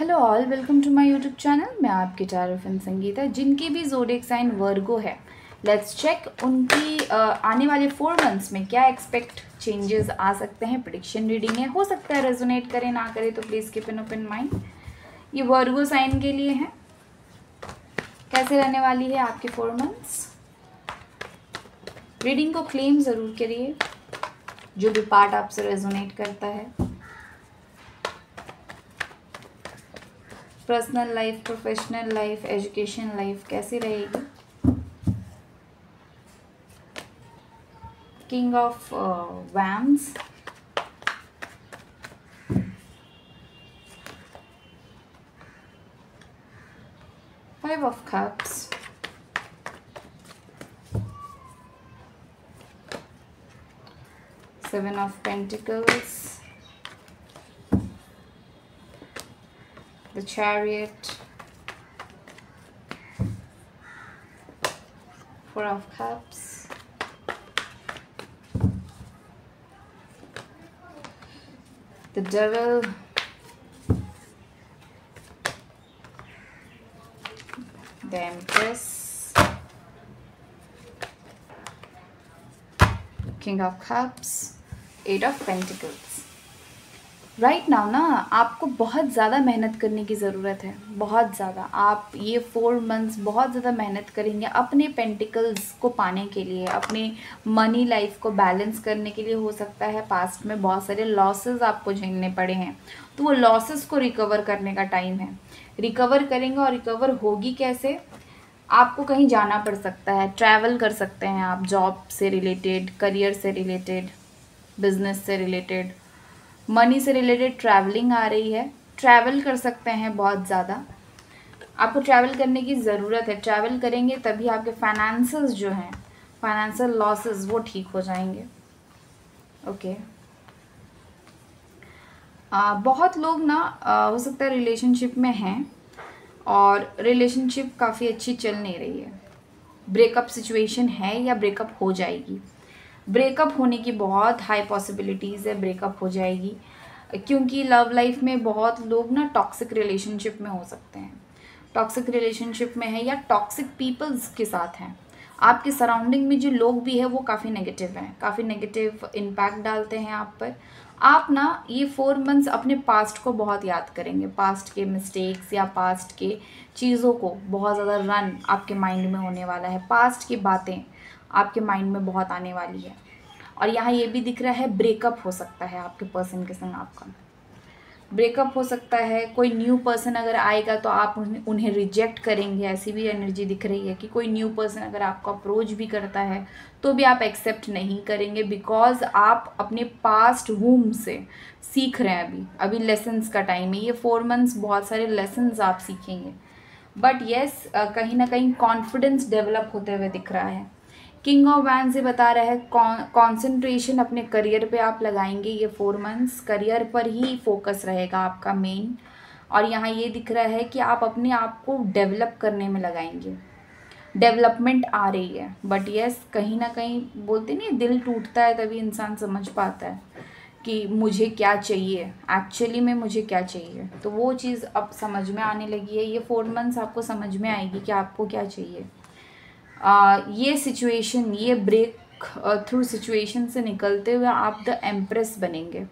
Hello all, welcome to my YouTube channel. मैं आपकी टारफिन संगीता। जिनकी भी ज़ोडिएक साइन वर्गो है, लेट्स चेक उनकी आने वाले 4 मंथ्स में क्या एक्सपेक्ट चेंजेस आ सकते हैं। प्रेडिक्शन रीडिंग है, हो सकता है रेजोनेट करे ना करे, तो please keep an open mind. ये वर्गो साइन के लिए है, कैसे रहने वाली है आपके 4 मंथ्स। रीडिंग को क्लेम ज़रूर करिए, जो भी पार्ट आपसे रेजोनेट करता है। Personal life, professional life, education life कैसी रहेगी। King of wands, five of cups, seven of pentacles, the chariot, four of cups, the devil, the empress, king of cups, eight of pentacles। Right now ना आपको बहुत ज़्यादा मेहनत करने की ज़रूरत है, बहुत ज़्यादा। आप ये 4 मंथ्स बहुत ज़्यादा मेहनत करेंगे अपने पेंटिकल्स को पाने के लिए, अपने मनी लाइफ को बैलेंस करने के लिए। हो सकता है पास्ट में बहुत सारे लॉसेस आपको झेलने पड़े हैं, तो वो लॉसेस को रिकवर करने का टाइम है। रिकवर करेंगे, और रिकवर होगी कैसे? आपको कहीं जाना पड़ सकता है, ट्रैवल कर सकते हैं आप, जॉब से रिलेटेड, करियर से रिलेटेड, बिजनेस से रिलेटेड, मनी से रिलेटेड ट्रैवलिंग आ रही है। ट्रैवल कर सकते हैं बहुत ज़्यादा, आपको ट्रैवल करने की ज़रूरत है। ट्रैवल करेंगे तभी आपके फाइनेंसेस जो हैं, फाइनेंशियल लॉसेस, वो ठीक हो जाएंगे। ओके। बहुत लोग ना हो सकता है रिलेशनशिप में हैं और रिलेशनशिप काफ़ी अच्छी चल नहीं रही है। ब्रेकअप सिचुएशन है या ब्रेकअप हो जाएगी। ब्रेकअप होने की बहुत हाई पॉसिबिलिटीज़ है, ब्रेकअप हो जाएगी, क्योंकि लव लाइफ में बहुत लोग ना टॉक्सिक रिलेशनशिप में हो सकते हैं, टॉक्सिक रिलेशनशिप में है या टॉक्सिक पीपल्स के साथ हैं। आपके सराउंडिंग में जो लोग भी हैं वो काफ़ी नेगेटिव हैं, काफ़ी नेगेटिव इम्पैक्ट डालते हैं आप पर। आप ना ये 4 मंथ्स अपने पास्ट को बहुत याद करेंगे, पास्ट के मिस्टेक्स या पास्ट के चीज़ों को बहुत ज़्यादा रन आपके माइंड में होने वाला है। पास्ट की बातें आपके माइंड में बहुत आने वाली है। और यहाँ ये भी दिख रहा है ब्रेकअप हो सकता है आपके पर्सन के संग, आपका ब्रेकअप हो सकता है। कोई न्यू पर्सन अगर आएगा तो आप उन्हें रिजेक्ट करेंगे, ऐसी भी एनर्जी दिख रही है कि कोई न्यू पर्सन अगर आपको अप्रोच भी करता है तो भी आप एक्सेप्ट नहीं करेंगे, बिकॉज आप अपने पास्ट वूम से सीख रहे हैं। अभी लेसन्स का टाइम है। ये 4 मंथ्स बहुत सारे लेसन्स आप सीखेंगे, बट येस कहीं ना कहीं कॉन्फिडेंस डेवलप होते हुए दिख रहा है। किंग ऑफ वैंड्स से बता रहा है कंसंट्रेशन अपने करियर पे आप लगाएंगे। ये 4 मंथ्स करियर पर ही फोकस रहेगा आपका मेन। और यहाँ ये दिख रहा है कि आप अपने आप को डेवलप करने में लगाएंगे। डेवलपमेंट आ रही है, बट येस कहीं ना कहीं बोलते नहीं, दिल टूटता है तभी इंसान समझ पाता है कि मुझे क्या चाहिए, एक्चुअली में मुझे क्या चाहिए। तो वो चीज़ अब समझ में आने लगी है। ये 4 मंथ्स आपको समझ में आएगी कि आपको क्या चाहिए। ये सिचुएशन, ये ब्रेक थ्रू सिचुएशन से निकलते हुए आप द एम्प्रेस बनेंगे।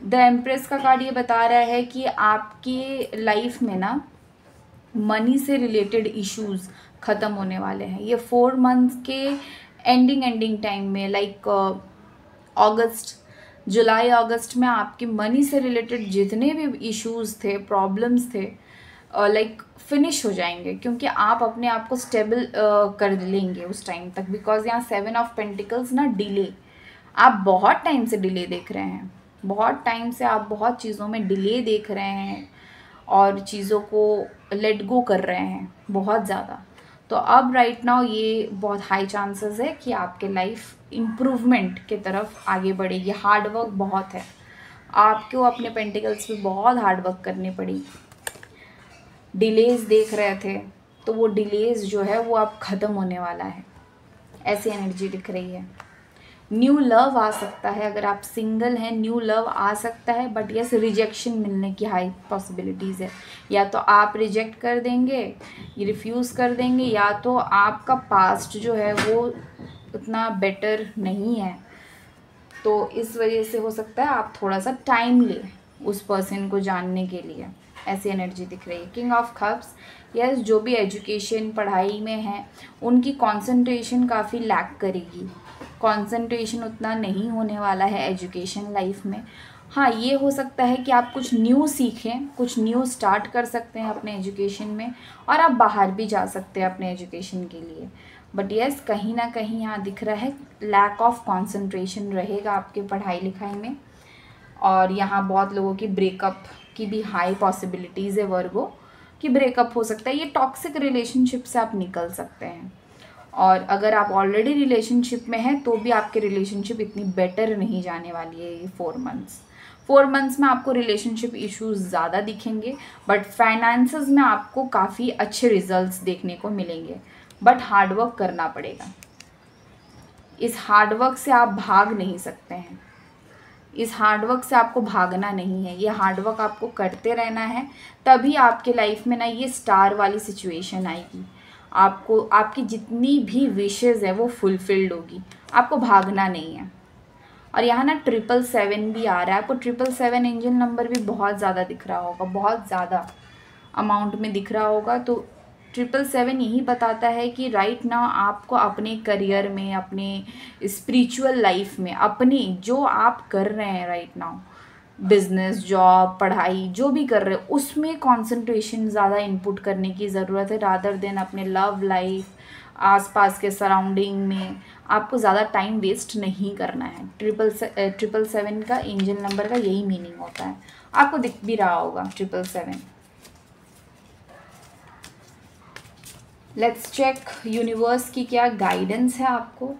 द एम्प्रेस का कार्ड ये बता रहा है कि आपकी लाइफ में ना मनी से रिलेटेड इश्यूज ख़त्म होने वाले हैं। ये 4 मंथ्स के एंडिंग टाइम में, लाइक अगस्त, जुलाई अगस्त में आपके मनी से रिलेटेड जितने भी इश्यूज थे, प्रॉब्लम्स थे, लाइक फिनिश हो जाएंगे, क्योंकि आप अपने आप को स्टेबल कर लेंगे उस टाइम तक। बिकॉज यहाँ 7 ऑफ पेंटिकल्स ना, डिले, आप बहुत टाइम से डिले देख रहे हैं, बहुत टाइम से आप बहुत चीज़ों में डिले देख रहे हैं और चीज़ों को लेट गो कर रहे हैं बहुत ज़्यादा। तो अब राइट नाउ ये बहुत हाई चांसेस है कि आपके लाइफ इम्प्रूवमेंट के तरफ आगे बढ़ेगी। हार्डवर्क बहुत है आपको, अपने पेंटिकल्स पे बहुत हार्डवर्क करनी पड़ी। डिलेज देख रहे थे तो वो डिलेज जो है वो अब ख़त्म होने वाला है, ऐसी एनर्जी दिख रही है। न्यू लव आ सकता है। अगर आप सिंगल हैं, न्यू लव आ सकता है, बट यस रिजेक्शन मिलने की हाई पॉसिबिलिटीज़ है। या तो आप रिजेक्ट कर देंगे, रिफ्यूज़ कर देंगे, या तो आपका पास्ट जो है वो उतना बेटर नहीं है, तो इस वजह से हो सकता है आप थोड़ा सा टाइम लें उस पर्सन को जानने के लिए। ऐसी एनर्जी दिख रही है। किंग ऑफ कप्स, यस जो भी एजुकेशन पढ़ाई में है उनकी कंसंट्रेशन काफ़ी लैक करेगी। कंसंट्रेशन उतना नहीं होने वाला है एजुकेशन लाइफ में। हाँ, ये हो सकता है कि आप कुछ न्यू सीखें, कुछ न्यू स्टार्ट कर सकते हैं अपने एजुकेशन में, और आप बाहर भी जा सकते हैं अपने एजुकेशन के लिए। बट यस कहीं ना कहीं यहाँ दिख रहा है लैक ऑफ कंसंट्रेशन रहेगा आपके पढ़ाई लिखाई में। और यहाँ बहुत लोगों की ब्रेकअप की भी हाई पॉसिबिलिटीज़ है, वर्गो कि ब्रेकअप हो सकता है। ये टॉक्सिक रिलेशनशिप से आप निकल सकते हैं। और अगर आप ऑलरेडी रिलेशनशिप में हैं तो भी आपके रिलेशनशिप इतनी बेटर नहीं जाने वाली है ये 4 मंथ्स में आपको रिलेशनशिप इश्यूज ज़्यादा दिखेंगे, बट फाइनेंसेस में आपको काफ़ी अच्छे रिजल्ट्स देखने को मिलेंगे। बट हार्डवर्क करना पड़ेगा। इस हार्डवर्क से आप भाग नहीं सकते हैं। इस हार्डवर्क से आपको भागना नहीं है, ये हार्डवर्क आपको करते रहना है। तभी आपके लाइफ में ना ये स्टार वाली सिचुएशन आएगी। आपको आपकी जितनी भी विशेज़ है वो फुलफिल्ड होगी। आपको भागना नहीं है। और यहाँ ना 777 भी आ रहा है। आपको 777 एंजल नंबर भी बहुत ज़्यादा दिख रहा होगा, बहुत ज़्यादा अमाउंट में दिख रहा होगा। तो 777 यही बताता है कि राइट नाउ आपको अपने करियर में, अपने स्पिरिचुअल लाइफ में, अपनी जो आप कर रहे हैं राइट नाउ, बिजनेस, जॉब, पढ़ाई जो भी कर रहे हो उसमें कंसंट्रेशन ज़्यादा इनपुट करने की ज़रूरत है, रादर देन अपने लव लाइफ, आसपास के सराउंडिंग में आपको ज़्यादा टाइम वेस्ट नहीं करना है। 777 का एंजल नंबर का यही मीनिंग होता है। आपको दिख भी रहा होगा 777। लेट्स चेक यूनिवर्स की क्या गाइडेंस है आपको।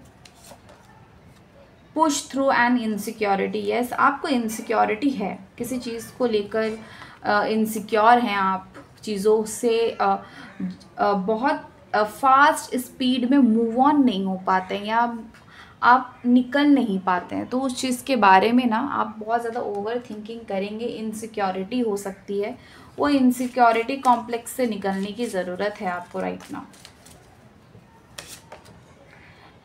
Push through and insecurity, yes आपको इनसिक्योरिटी है, किसी चीज़ को लेकर इनसिक्योर हैं आप, चीज़ों से बहुत फास्ट स्पीड में मूव ऑन नहीं हो पाते हैं, या आप निकल नहीं पाते हैं। तो उस चीज़ के बारे में ना आप बहुत ज़्यादा ओवर थिंकिंग करेंगे, इनसिक्योरिटी हो सकती है। वो इनसिक्योरिटी कॉम्प्लेक्स से निकलने की ज़रूरत है आपको right now.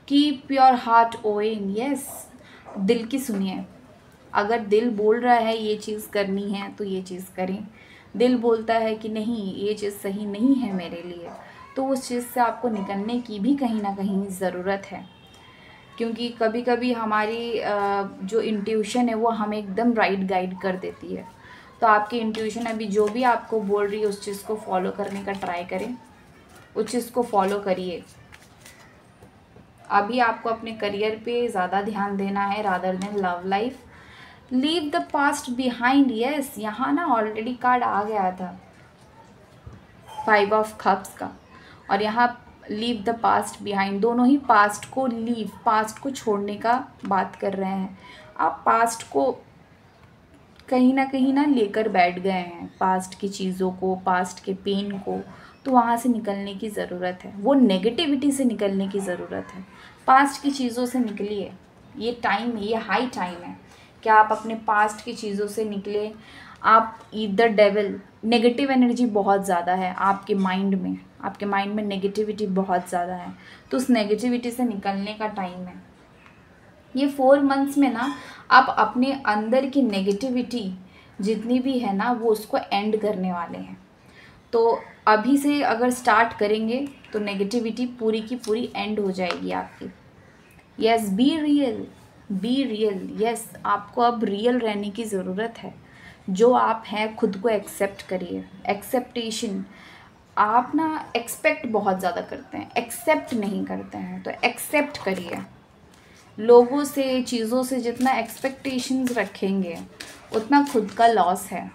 Keep your heart open, yes दिल की सुनिए। अगर दिल बोल रहा है ये चीज़ करनी है तो ये चीज़ करें। दिल बोलता है कि नहीं ये चीज़ सही नहीं है मेरे लिए, तो उस चीज़ से आपको निकलने की भी कहीं ना कहीं ज़रूरत है। क्योंकि कभी कभी हमारी जो इंट्यूशन है वो हमें एकदम राइट गाइड कर देती है। तो आपकी इंट्यूशन अभी जो भी आपको बोल रही है उस चीज़ को फॉलो करने का ट्राई करें, उस चीज़ को फॉलो करिए। अभी आपको अपने करियर पे ज़्यादा ध्यान देना है rather than love life. Leave the past behind, yes यहाँ ना ऑलरेडी कार्ड आ गया था 5 ऑफ कप्स का, और यहाँ लीव द पास्ट बिहाइंड, दोनों ही पास्ट को लीव, पास्ट को छोड़ने का बात कर रहे हैं। आप पास्ट को कहीं ना लेकर बैठ गए हैं, पास्ट की चीज़ों को, पास्ट के पेन को, तो वहाँ से निकलने की ज़रूरत है। वो नेगेटिविटी से निकलने की ज़रूरत है। पास्ट की चीज़ों से निकलिए, ये टाइम है, ये हाई टाइम है कि आप अपने पास्ट की चीज़ों से निकले। आप ईदर डेविल, नेगेटिव एनर्जी बहुत ज़्यादा है आपके माइंड में, आपके माइंड में नेगेटिविटी बहुत ज़्यादा है, तो उस नेगेटिविटी से निकलने का टाइम है। ये 4 मंथ्स में ना आप अपने अंदर की नेगेटिविटी जितनी भी है ना वो उसको एंड करने वाले हैं। तो अभी से अगर स्टार्ट करेंगे तो नेगेटिविटी पूरी की पूरी एंड हो जाएगी आपकी। Yes be real, be real, yes आपको अब रियल रहने की ज़रूरत है। जो आप हैं खुद को एक्सेप्ट करिए। एक्सेप्टेशन, आप ना एक्सपेक्ट बहुत ज़्यादा करते हैं, एक्सेप्ट नहीं करते हैं, तो एक्सेप्ट करिए। लोगों से, चीज़ों से जितना एक्सपेक्टेशंस रखेंगे उतना खुद का लॉस है।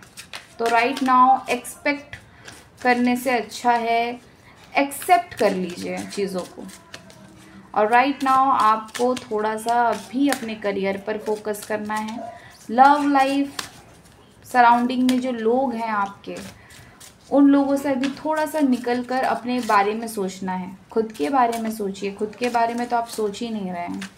तो राइट नाउ एक्सपेक्ट करने से अच्छा है एक्सेप्ट कर लीजिए चीज़ों को। और राइट नाउ आपको थोड़ा सा अभी अपने करियर पर फोकस करना है। लव लाइफ, सराउंडिंग में जो लोग हैं आपके, उन लोगों से अभी थोड़ा सा निकल कर अपने बारे में सोचना है। खुद के बारे में सोचिए, खुद के बारे में तो आप सोच ही नहीं रहे हैं।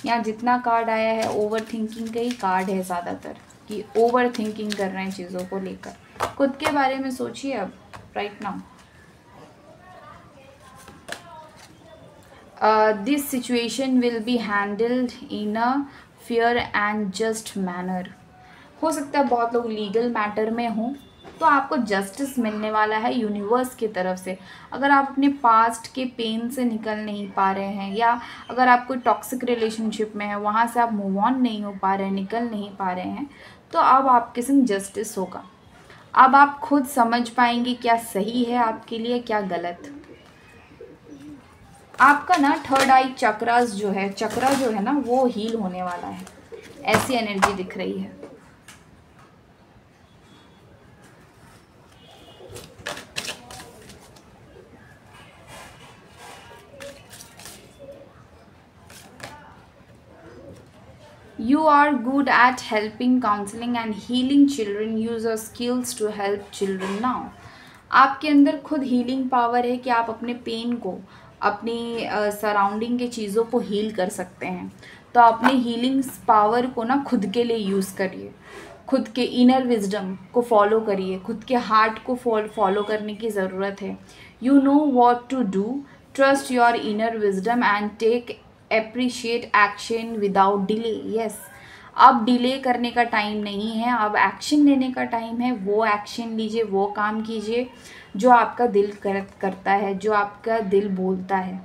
यहाँ जितना कार्ड आया है ओवर थिंकिंग का ही कार्ड है ज़्यादातर, कि ओवर थिंकिंग कर रहे हैं चीज़ों को लेकर। खुद के बारे में सोचिए अब right now. This situation will be handled in a fair and just manner. हो सकता है बहुत लोग लीगल मैटर में हों, तो आपको जस्टिस मिलने वाला है यूनिवर्स की तरफ से। अगर आप अपने पास्ट के पेन से निकल नहीं पा रहे हैं, या अगर आप कोई टॉक्सिक रिलेशनशिप में है, वहाँ से आप मूव ऑन नहीं हो पा रहे हैं, निकल नहीं पा रहे हैं, तो अब आपके संग जस्टिस होगा। अब आप खुद समझ पाएंगे क्या सही है आपके लिए, क्या गलत। आपका ना थर्ड आई चक्रा जो है ना, वो हील होने वाला है, ऐसी एनर्जी दिख रही है। You are good at helping, counseling and healing children. Use your skills to help children now. आपके अंदर खुद हीलिंग पावर है कि आप अपने पेन को, अपनी सराउंडिंग के चीज़ों को हील कर सकते हैं। तो अपने हीलिंग पावर को ना खुद के लिए यूज़ करिए, खुद के इनर विजडम को फॉलो करिए, खुद के हार्ट को फॉलो करने की ज़रूरत है। You know what to do, trust your inner wisdom and take appreciate action without delay. Yes, अब डिले करने का टाइम नहीं है, अब एक्शन लेने का टाइम है। वो एक्शन लीजिए, वो काम कीजिए जो आपका दिल करता है, जो आपका दिल बोलता है।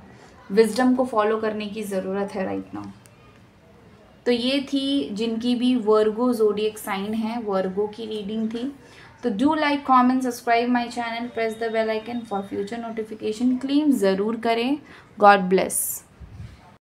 विजडम को फॉलो करने की ज़रूरत है राइट नाउ। तो ये थी जिनकी भी वर्गो ज़ोडिएक साइन है, वर्गो की रीडिंग थी। तो do like, comment, subscribe my channel, press the bell icon for future notification. Claim ज़रूर करें। God bless.